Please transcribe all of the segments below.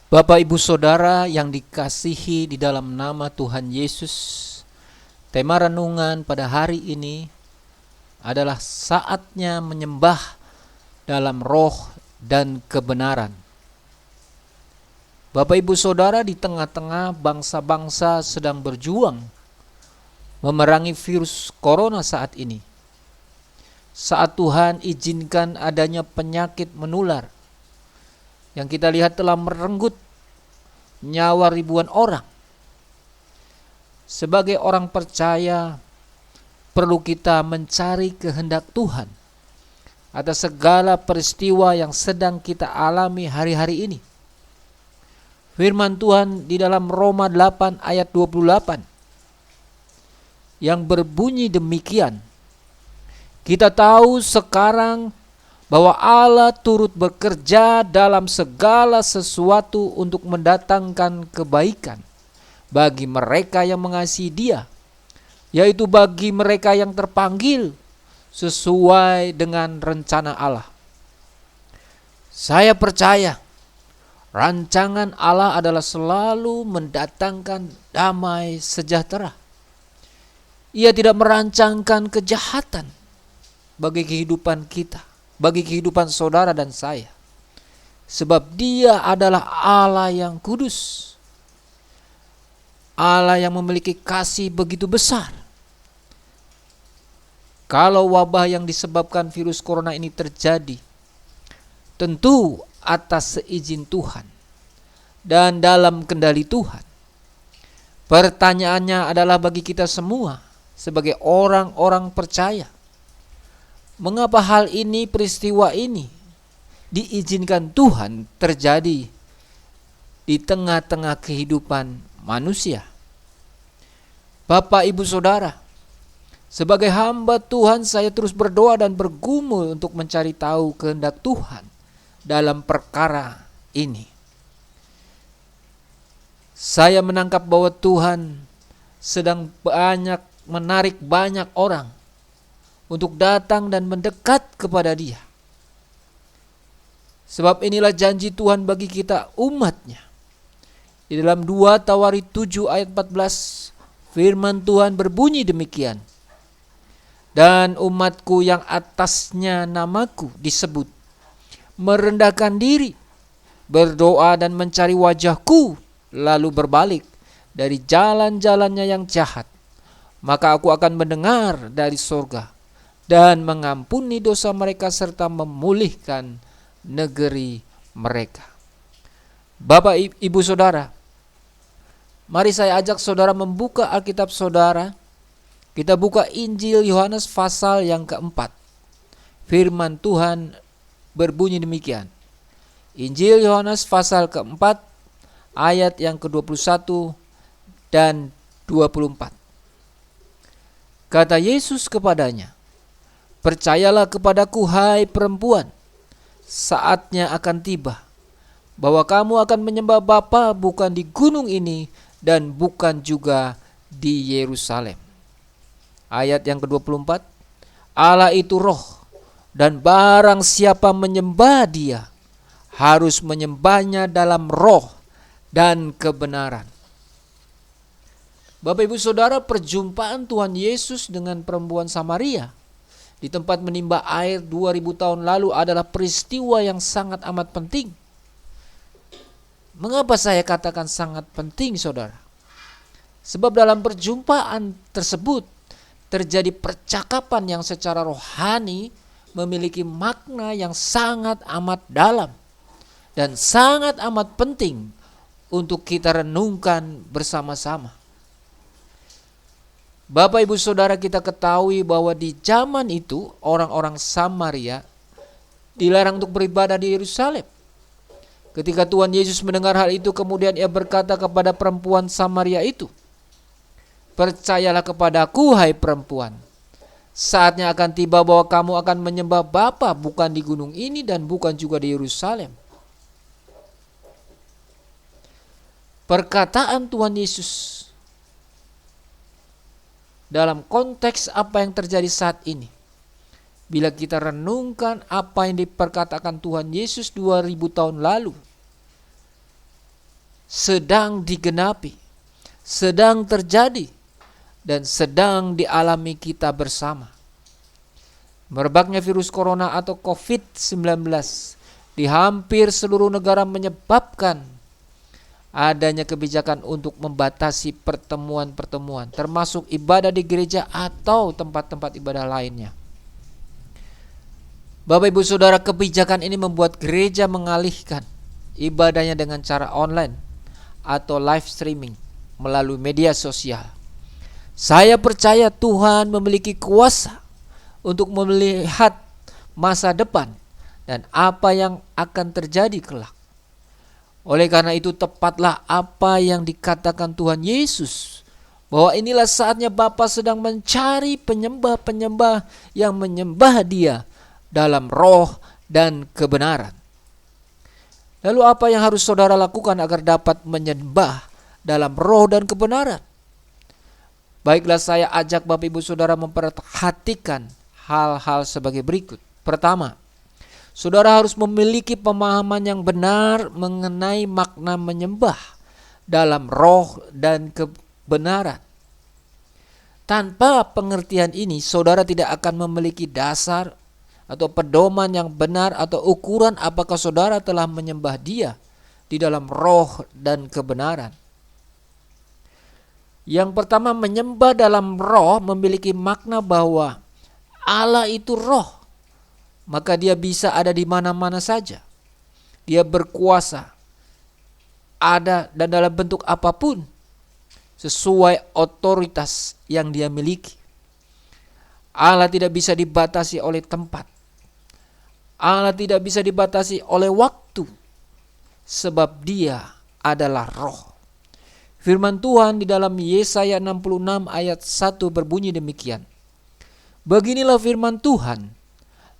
Bapak Ibu Saudara yang dikasihi di dalam nama Tuhan Yesus, tema renungan pada hari ini adalah saatnya menyembah dalam roh dan kebenaran. Bapak Ibu Saudara, di tengah-tengah bangsa-bangsa sedang berjuang memerangi virus corona saat ini, saat Tuhan izinkan adanya penyakit menular yang kita lihat telah merenggut nyawa ribuan orang. Sebagai orang percaya, perlu kita mencari kehendak Tuhan atas segala peristiwa yang sedang kita alami hari-hari ini. Firman Tuhan di dalam Roma 8 ayat 28 yang berbunyi demikian. Kita tahu sekarang bahwa Allah turut bekerja dalam segala sesuatu untuk mendatangkan kebaikan bagi mereka yang mengasihi Dia, yaitu bagi mereka yang terpanggil sesuai dengan rencana Allah. Saya percaya rancangan Allah adalah selalu mendatangkan damai sejahtera. Ia tidak merancangkan kejahatan bagi kehidupan kita, bagi kehidupan saudara dan saya. Sebab Dia adalah Allah yang kudus, Allah yang memiliki kasih begitu besar. Kalau wabah yang disebabkan virus corona ini terjadi, tentu atas seizin Tuhan dan dalam kendali Tuhan. Pertanyaannya adalah bagi kita semua sebagai orang-orang percaya, mengapa hal ini, peristiwa ini diizinkan Tuhan terjadi di tengah-tengah kehidupan manusia? Bapak, Ibu, Saudara, sebagai hamba Tuhan saya terus berdoa dan bergumul untuk mencari tahu kehendak Tuhan dalam perkara ini. Saya menangkap bahwa Tuhan sedang menarik banyak orang untuk datang dan mendekat kepada Dia. Sebab inilah janji Tuhan bagi kita umat-Nya. Di dalam 2 Tawarik 7 ayat 14, firman Tuhan berbunyi demikian. Dan umatku yang atasnya namaku disebut, merendahkan diri, berdoa dan mencari wajahku, lalu berbalik dari jalan-jalannya yang jahat, maka aku akan mendengar dari sorga dan mengampuni dosa mereka serta memulihkan negeri mereka. Bapak, Ibu, Saudara, mari saya ajak saudara membuka Alkitab saudara. Kita buka Injil Yohanes pasal yang keempat. Firman Tuhan berbunyi demikian. Injil Yohanes pasal keempat ayat yang ke-21 dan 24. Kata Yesus kepadanya, percayalah kepadaku hai perempuan, saatnya akan tiba bahwa kamu akan menyembah Bapa bukan di gunung ini dan bukan juga di Yerusalem. Ayat yang ke-24, Allah itu roh, dan barang siapa menyembah Dia harus menyembahnya dalam roh dan kebenaran. Bapak, Ibu, Saudara, perjumpaan Tuhan Yesus dengan perempuan Samaria di tempat menimba air 2000 tahun lalu adalah peristiwa yang sangat amat penting. Mengapa saya katakan sangat penting, saudara? Sebab dalam perjumpaan tersebut terjadi percakapan yang secara rohani memiliki makna yang sangat amat dalam dan sangat amat penting untuk kita renungkan bersama-sama. Bapak, Ibu, Saudara, kita ketahui bahwa di zaman itu orang-orang Samaria dilarang untuk beribadah di Yerusalem. Ketika Tuhan Yesus mendengar hal itu, kemudian Ia berkata kepada perempuan Samaria itu, percayalah kepadaku hai perempuan, saatnya akan tiba bahwa kamu akan menyembah Bapa bukan di gunung ini dan bukan juga di Yerusalem. Perkataan Tuhan Yesus dalam konteks apa yang terjadi saat ini, bila kita renungkan apa yang diperkatakan Tuhan Yesus 2000 tahun lalu, sedang digenapi, sedang terjadi, dan sedang dialami kita bersama. Merebaknya virus corona atau COVID-19 di hampir seluruh negara menyebabkan adanya kebijakan untuk membatasi pertemuan-pertemuan, termasuk ibadah di gereja atau tempat-tempat ibadah lainnya. Bapak Ibu Saudara, kebijakan ini membuat gereja mengalihkan ibadahnya dengan cara online atau live streaming melalui media sosial. Saya percaya Tuhan memiliki kuasa untuk melihat masa depan dan apa yang akan terjadi kelak. Oleh karena itu tepatlah apa yang dikatakan Tuhan Yesus, bahwa inilah saatnya Bapa sedang mencari penyembah-penyembah yang menyembah Dia dalam roh dan kebenaran. Lalu apa yang harus saudara lakukan agar dapat menyembah dalam roh dan kebenaran? Baiklah, saya ajak Bapak Ibu Saudara memperhatikan hal-hal sebagai berikut. Pertama, saudara harus memiliki pemahaman yang benar mengenai makna menyembah dalam roh dan kebenaran. Tanpa pengertian ini, saudara tidak akan memiliki dasar atau pedoman yang benar atau ukuran apakah saudara telah menyembah Dia di dalam roh dan kebenaran. Yang pertama, menyembah dalam roh memiliki makna bahwa Allah itu roh, maka Dia bisa ada di mana-mana saja. Dia berkuasa, ada dan dalam bentuk apapun, sesuai otoritas yang Dia miliki. Allah tidak bisa dibatasi oleh tempat. Allah tidak bisa dibatasi oleh waktu, sebab Dia adalah roh. Firman Tuhan di dalam Yesaya 66 ayat 1 berbunyi demikian. Beginilah firman Tuhan,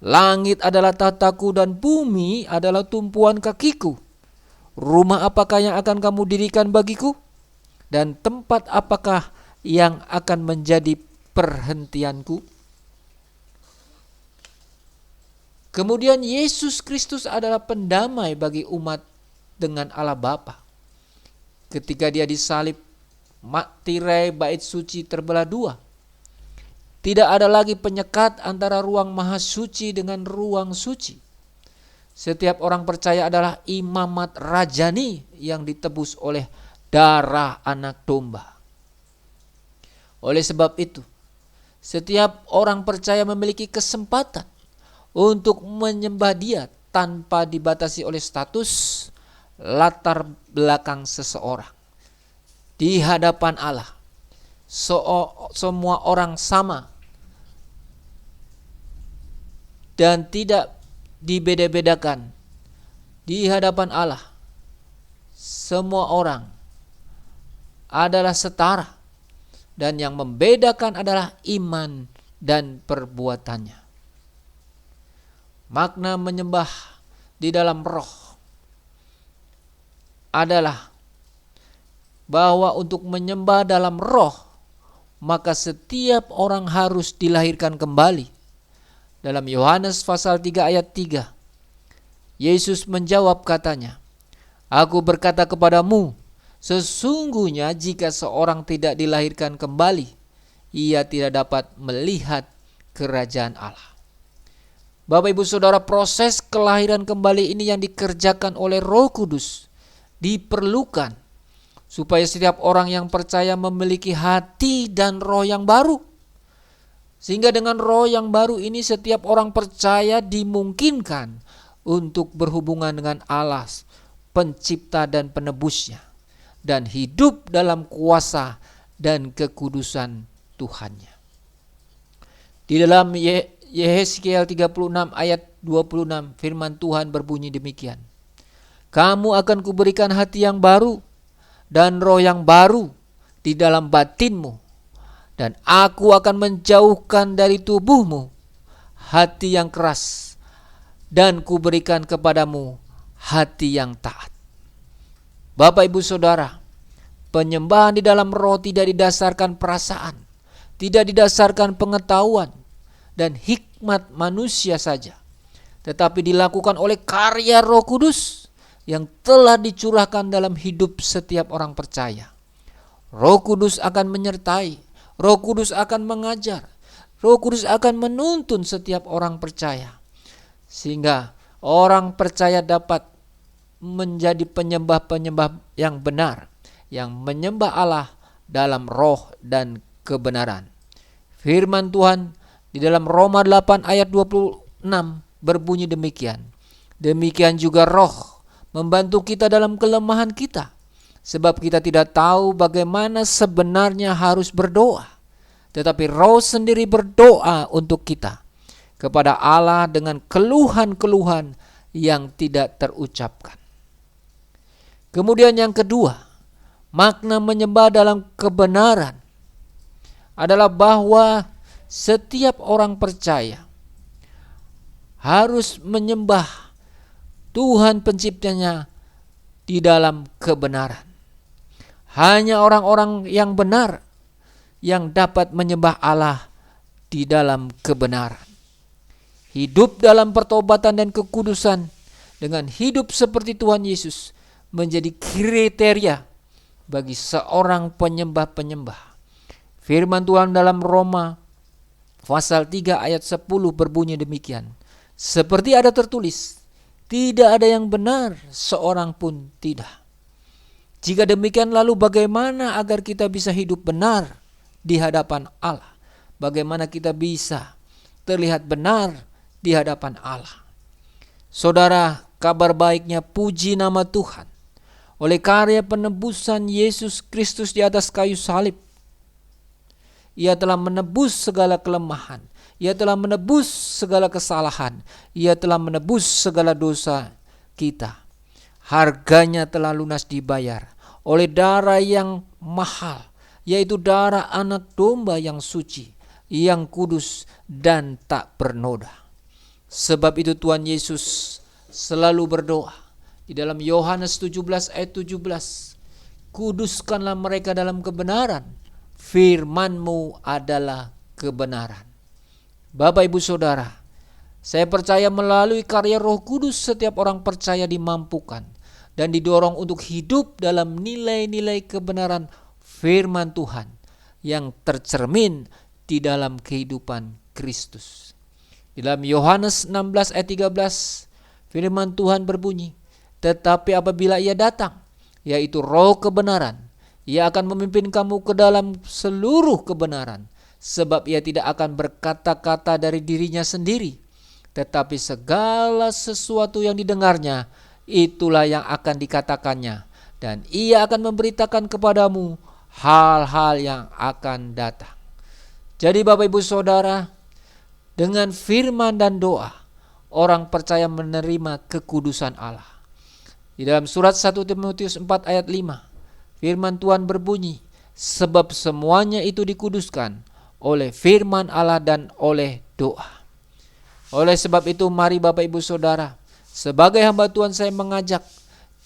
langit adalah tataku dan bumi adalah tumpuan kakiku. Rumah apakah yang akan kamu dirikan bagiku? Dan tempat apakah yang akan menjadi perhentianku? Kemudian Yesus Kristus adalah pendamai bagi umat dengan Allah Bapa. Ketika Dia disalib, tirai bait suci terbelah dua. Tidak ada lagi penyekat antara ruang maha suci dengan ruang suci. Setiap orang percaya adalah imamat rajani yang ditebus oleh darah anak domba. Oleh sebab itu, setiap orang percaya memiliki kesempatan untuk menyembah Dia tanpa dibatasi oleh status, latar belakang seseorang. Di hadapan Allah, semua orang sama dan tidak dibeda-bedakan. Di hadapan Allah, semua orang adalah setara, dan yang membedakan adalah iman dan perbuatannya. Makna menyembah di dalam roh adalah bahwa untuk menyembah dalam roh, maka setiap orang harus dilahirkan kembali. Dalam Yohanes pasal 3 ayat 3, Yesus menjawab katanya, Aku berkata kepadamu, sesungguhnya jika seorang tidak dilahirkan kembali, ia tidak dapat melihat kerajaan Allah. Bapak Ibu Saudara, proses kelahiran kembali ini yang dikerjakan oleh Roh Kudus diperlukan supaya setiap orang yang percaya memiliki hati dan roh yang baru. Sehingga dengan roh yang baru ini setiap orang percaya dimungkinkan untuk berhubungan dengan Allah, pencipta dan penebusnya, dan hidup dalam kuasa dan kekudusan Tuhannya. Di dalam Yehezkiel 36 ayat 26 firman Tuhan berbunyi demikian. Kamu akan kuberikan hati yang baru dan roh yang baru di dalam batinmu, dan aku akan menjauhkan dari tubuhmu hati yang keras, dan kuberikan kepadamu hati yang taat. Bapak Ibu Saudara, penyembahan di dalam roh tidak didasarkan perasaan, tidak didasarkan pengetahuan dan hikmat manusia saja, tetapi dilakukan oleh karya Roh Kudus yang telah dicurahkan dalam hidup setiap orang percaya. Roh Kudus akan menyertai, Roh Kudus akan mengajar, Roh Kudus akan menuntun setiap orang percaya, sehingga orang percaya dapat menjadi penyembah-penyembah yang benar, yang menyembah Allah dalam roh dan kebenaran. Firman Tuhan di dalam Roma 8 ayat 26 berbunyi demikian. Demikian juga roh membantu kita dalam kelemahan kita, sebab kita tidak tahu bagaimana sebenarnya harus berdoa. Tetapi roh sendiri berdoa untuk kita kepada Allah dengan keluhan-keluhan yang tidak terucapkan. Kemudian yang kedua, makna menyembah dalam kebenaran adalah bahwa setiap orang percaya harus menyembah Tuhan penciptanya di dalam kebenaran. Hanya orang-orang yang benar yang dapat menyembah Allah di dalam kebenaran. Hidup dalam pertobatan dan kekudusan dengan hidup seperti Tuhan Yesus menjadi kriteria bagi seorang penyembah-penyembah. Firman Tuhan dalam Roma pasal 3 ayat 10 berbunyi demikian. Seperti ada tertulis, tidak ada yang benar, seorang pun tidak. Jika demikian, lalu bagaimana agar kita bisa hidup benar di hadapan Allah? Bagaimana kita bisa terlihat benar di hadapan Allah? Saudara, kabar baiknya, puji nama Tuhan. Oleh karya penebusan Yesus Kristus di atas kayu salib, Ia telah menebus segala kelemahan, Ia telah menebus segala kesalahan, Ia telah menebus segala dosa kita. Harganya telah lunas dibayar oleh darah yang mahal, yaitu darah anak domba yang suci, yang kudus dan tak bernoda. Sebab itu Tuhan Yesus selalu berdoa di dalam Yohanes 17 ayat 17, kuduskanlah mereka dalam kebenaran, firman-Mu adalah kebenaran. Bapak Ibu Saudara, saya percaya melalui karya Roh Kudus setiap orang percaya dimampukan dan didorong untuk hidup dalam nilai-nilai kebenaran firman Tuhan yang tercermin di dalam kehidupan Kristus. Di dalam Yohanes 16 ayat 13, firman Tuhan berbunyi, tetapi apabila Ia datang, yaitu Roh kebenaran, Ia akan memimpin kamu ke dalam seluruh kebenaran, sebab Ia tidak akan berkata-kata dari dirinya sendiri, tetapi segala sesuatu yang didengarnya, itulah yang akan dikatakannya, dan Ia akan memberitakan kepadamu hal-hal yang akan datang. Jadi Bapak Ibu Saudara, dengan firman dan doa, orang percaya menerima kekudusan Allah. Di dalam surat 1 Timotius 4 ayat 5, firman Tuhan berbunyi, sebab semuanya itu dikuduskan oleh firman Allah dan oleh doa. Oleh sebab itu, mari Bapak Ibu Saudara, sebagai hamba Tuhan saya mengajak,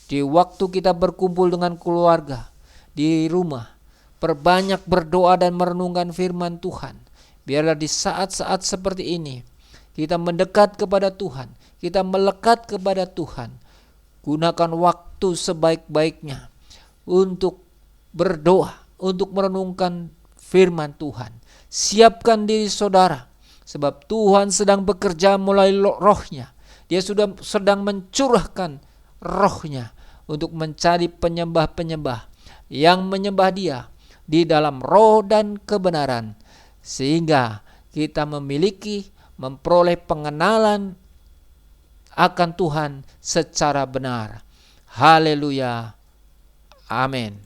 di waktu kita berkumpul dengan keluarga, di rumah, perbanyak berdoa dan merenungkan firman Tuhan. Biarlah di saat-saat seperti ini, kita mendekat kepada Tuhan, kita melekat kepada Tuhan. Gunakan waktu sebaik-baiknya untuk berdoa, untuk merenungkan firman Tuhan. Siapkan diri saudara, sebab Tuhan sedang bekerja melalui rohnya. Dia sudah sedang mencurahkan rohnya untuk mencari penyembah-penyembah yang menyembah Dia di dalam roh dan kebenaran, sehingga kita memperoleh pengenalan akan Tuhan secara benar. Haleluya. Amin.